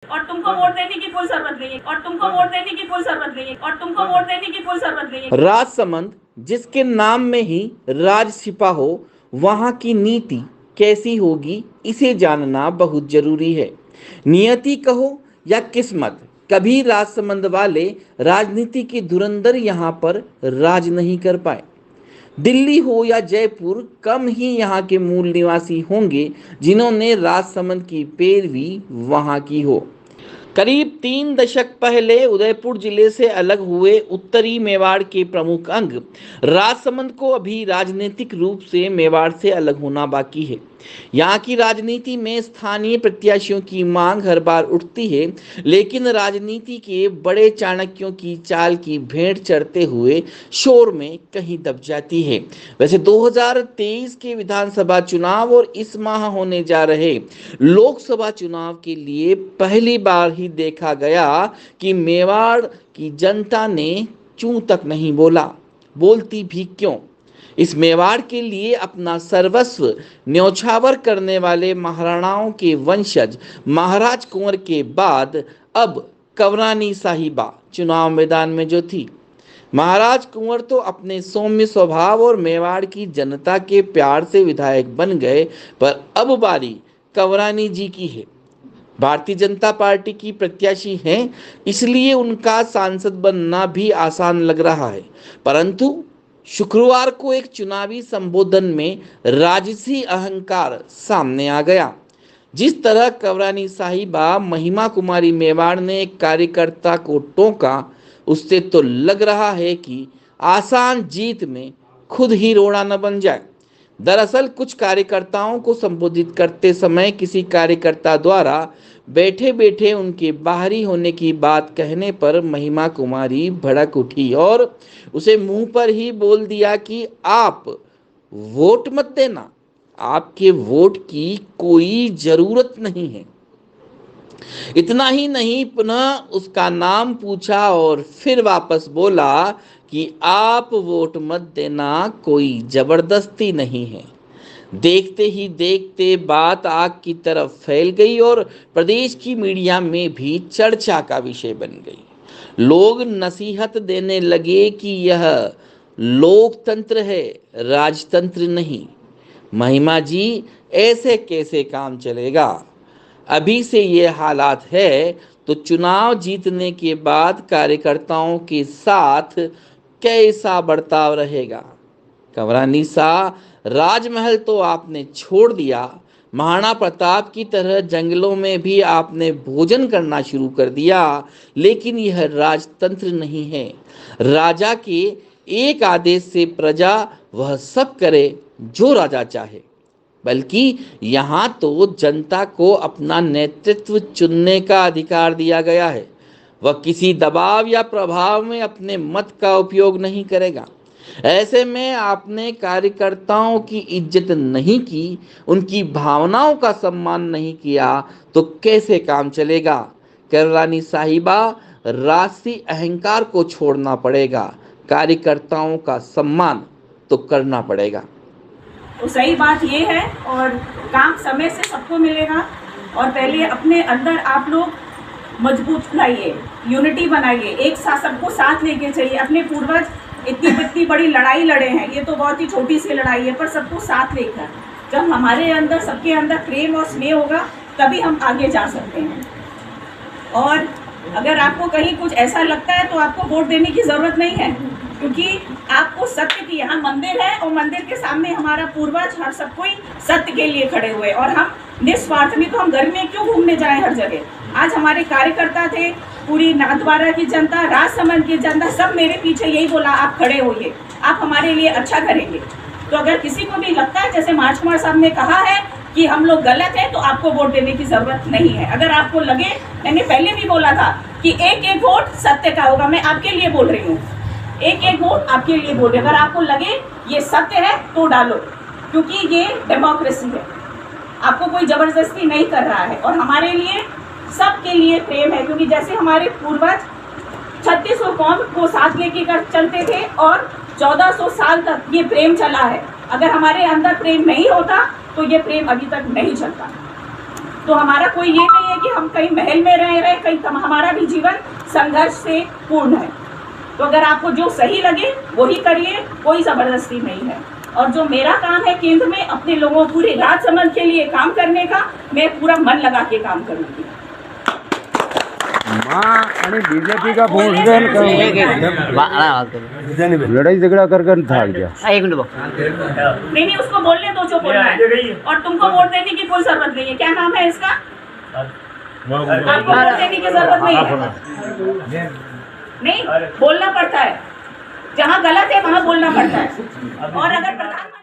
और तुमको वोट देने की कोई जरूरत नहीं है, और तुमको वोट देने की कोई जरूरत नहीं है, और तुमको वोट देने की कोई जरूरत नहीं है। राजसमंद जिसके नाम में ही राज छिपा हो, वहां की नीति कैसी होगी इसे जानना बहुत जरूरी है। नियति कहो या किस्मत, कभी राजसमंद वाले राजनीति के धुरंधर यहाँ पर राज नहीं कर पाए। दिल्ली हो या जयपुर, कम ही यहाँ के मूल निवासी होंगे जिन्होंने राजसमंद की पैरवी वहाँ की हो। करीब 3 दशक पहले उदयपुर जिले से अलग हुए उत्तरी मेवाड़ के प्रमुख अंग राजसमंद को अभी राजनीतिक रूप से मेवाड़ से अलग होना बाकी है। यहाँ की राजनीति में स्थानीय प्रत्याशियों की मांग हर बार उठती है, लेकिन राजनीति के बड़े चाणक्यों की चाल की भेंट चढ़ते हुए शोर में कहीं दब जाती है। वैसे 2023 के विधानसभा चुनाव और इस माह होने जा रहे लोकसभा चुनाव के लिए पहली बार ही देखा गया कि मेवाड़ की जनता ने चूं तक नहीं बोला। बोलती भी क्यों? इस मेवाड़ के लिए अपना सर्वस्व न्यौछावर करने वाले महाराणाओं के वंशज महाराज कुंवर के बाद अब कवरानी साहिबा चुनाव मैदान में जो थी। महाराज कुंवर तो अपने सौम्य स्वभाव और मेवाड़ की जनता के प्यार से विधायक बन गए, पर अब बारी कवरानी जी की है। भारतीय जनता पार्टी की प्रत्याशी हैं, इसलिए उनका सांसद बनना भी आसान लग रहा है। परंतु शुक्रवार को एक चुनावी संबोधन में राजसी अहंकार सामने आ गया। जिस तरह कवरानी साहिबा महिमा कुमारी मेवाड़ ने एक कार्यकर्ता को टोका, उससे तो लग रहा है कि आसान जीत में खुद ही रोड़ा न बन जाए। दरअसल कुछ कार्यकर्ताओं को संबोधित करते समय किसी कार्यकर्ता द्वारा बैठे बैठे उनके बाहरी होने की बात कहने पर महिमा कुमारी भड़क उठी और उसे मुंह पर ही बोल दिया कि आप वोट मत देना, आपके वोट की कोई जरूरत नहीं है। इतना ही नहीं, पुनः उसका नाम पूछा और फिर वापस बोला कि आप वोट मत देना, कोई जबरदस्ती नहीं है। देखते ही देखते बात आग की तरफ फैल गई और प्रदेश की मीडिया में भी चर्चा का विषय बन गई। लोग नसीहत देने लगे कि यह लोकतंत्र है, राजतंत्र नहीं। महिमा जी, ऐसे कैसे काम चलेगा? अभी से ये हालात है तो चुनाव जीतने के बाद कार्यकर्ताओं के साथ कैसा बर्ताव रहेगा? कंवरानी सा, राजमहल तो आपने छोड़ दिया, महाराणा प्रताप की तरह जंगलों में भी आपने भोजन करना शुरू कर दिया, लेकिन यह राजतंत्र नहीं है। राजा के एक आदेश से प्रजा वह सब करे जो राजा चाहे, बल्कि यहाँ तो जनता को अपना नेतृत्व चुनने का अधिकार दिया गया है। वह किसी दबाव या प्रभाव में अपने मत का उपयोग नहीं करेगा। ऐसे में आपने कार्यकर्ताओं की इज्जत नहीं की, उनकी भावनाओं का सम्मान नहीं किया, तो कैसे काम चलेगा? कवरानी साहिबा, राजसी अहंकार को छोड़ना पड़ेगा, कार्यकर्ताओं का सम्मान तो करना पड़ेगा। तो सही बात ये है, और काम समय से सबको मिलेगा। और पहले अपने अंदर आप लोग मजबूत लाइए, यूनिटी बनाइए, एक साथ सबको साथ लेके चलिए। अपने पूर्वज इतनी बड़ी लड़ाई लड़े हैं, ये तो बहुत ही छोटी सी लड़ाई है, पर सबको साथ लेकर जब हमारे अंदर सबके अंदर प्रेम और स्नेह होगा तभी हम आगे जा सकते हैं। और अगर आपको कहीं कुछ ऐसा लगता है तो आपको वोट देने की ज़रूरत नहीं है, क्योंकि आपको सत्य की, यहाँ मंदिर है और मंदिर के सामने हमारा पूर्वज हर सब कोई सत्य के लिए खड़े हुए, और हम निस्वार्थ में, तो हम घर में क्यों घूमने जाएं हर जगह। आज हमारे कार्यकर्ता थे, पूरी नाथद्वारा की जनता, राजसमंद की जनता, सब मेरे पीछे यही बोला, आप खड़े होइए, आप हमारे लिए अच्छा करेंगे। तो अगर किसी को भी लगता है, जैसे महाराज कुमार साहब ने कहा है कि हम लोग गलत हैं, तो आपको वोट देने की जरूरत नहीं है। अगर आपको लगे, मैंने पहले भी बोला था कि एक एक वोट सत्य का होगा, मैं आपके लिए बोल रही हूँ, एक एक वोट आपके लिए बोल रही हूँ। अगर आपको लगे ये सत्य है तो डालो, क्योंकि ये डेमोक्रेसी है, आपको कोई जबरदस्ती नहीं कर रहा है। और हमारे लिए, सबके लिए प्रेम है, क्योंकि जैसे हमारे पूर्वज 3600 कौम को साथ लेके कर चलते थे और 1400 साल तक ये प्रेम चला है। अगर हमारे अंदर प्रेम नहीं होता तो ये प्रेम अभी तक नहीं चलता। तो हमारा कोई ये नहीं है कि हम कहीं महल में रह रहे, कहीं हमारा भी जीवन संघर्ष से पूर्ण है। तो अगर आपको जो सही लगे वही करिए, कोई जबरदस्ती नहीं है। और जो मेरा काम है केंद्र में अपने लोगों पूरे राजसमंद के लिए काम करने का, मैं पूरा मन लगा के काम करूंगी। बीजेपी का लड़ाई झगड़ा कर भाग गया। एक मिनट नहीं, उसको बोलने दो जो बोलना है, और तुमको वोट देने की कोई जरूरत नहीं है। क्या नाम है इसका? आपको वोट देने की जरूरत नहीं है। नहीं, बोलना पड़ता है, जहाँ गलत है वहाँ बोलना पड़ता है। और अगर प्रधानमंत्री